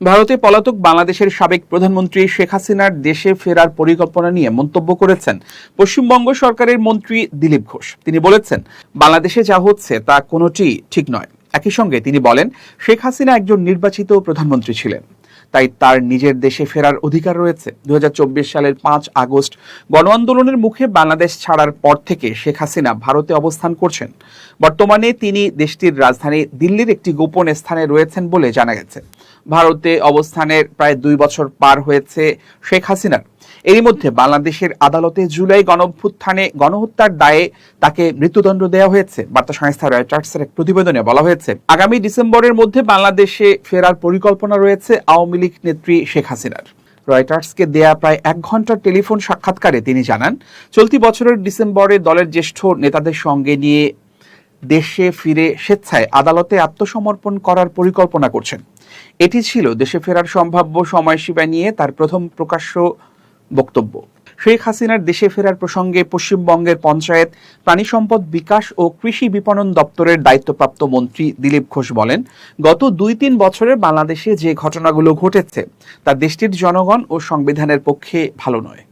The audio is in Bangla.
ভারতে পলাতক বাংলাদেশের সাবেক প্রধানমন্ত্রী শেখ হাসিনার দেশে ফেরার পরিকল্পনা নিয়ে মন্তব্য করেছেন পশ্চিমবঙ্গ সরকারের মন্ত্রী দিলীপ ঘোষ। তিনি বলেছেন, বাংলাদেশে যা হচ্ছে তা কোনোটি ঠিক নয়। একই সঙ্গে তিনি বলেন, শেখ হাসিনা একজন নির্বাচিত প্রধানমন্ত্রী ছিলেন, তাই তার নিজের দেশে ফেরার অধিকার রয়েছে। ২০২৪ সালের ৫ আগস্ট গণ আন্দোলনের মুখে বাংলাদেশ ছাড়ার পর থেকে শেখ হাসিনা ভারতে অবস্থান করছেন। বর্তমানে তিনি দেশটির রাজধানী দিল্লির একটি গোপন স্থানে রয়েছেন বলে জানা গেছে। ভারতে অবস্থানের প্রায় ২ বছর পার হয়েছে শেখ হাসিনার। এরই মধ্যে বাংলাদেশের আদালতে জুলাই গণঅভ্যুত্থানে গণহত্যার দায়ে তাকে মৃত্যুদণ্ড দেওয়া হয়েছে। বার্তা সংস্থা রয়টার্সের এক প্রতিবেদনে বলা হয়েছে, আগামী ডিসেম্বরের মধ্যে বাংলাদেশে ফেরার পরিকল্পনা রয়েছে আওয়ামী লীগ নেত্রী শেখ হাসিনার। রয়টার্সকে দেয়া প্রায় ১ ঘন্টার টেলিফোন সাক্ষাৎকারে তিনি জানান, চলতি বছরের ডিসেম্বরে দলের জ্যেষ্ঠ নেতাদের সঙ্গে নিয়ে দেশে ফিরে স্বেচ্ছায় আদালতে আত্মসমর্পণ করার পরিকল্পনা করছেন। এটি ছিল দেশে ফেরার সম্ভাব্য সময়সীমা নিয়ে তার প্রথম প্রকাশ্য বক্তব্য। শেখ হাসিনার দেশে ফেরার প্রসঙ্গে পশ্চিমবঙ্গের পঞ্চায়েত, প্রাণী সম্পদ বিকাশ ও কৃষি বিপণন দপ্তরের দায়িত্বপ্রাপ্ত মন্ত্রী দিলীপ ঘোষ বলেন, গত ২-৩ বছরে বাংলাদেশে যে ঘটনাগুলো ঘটেছে তা দেশটির জনগণ ও সংবিধানের পক্ষে ভালো নয়।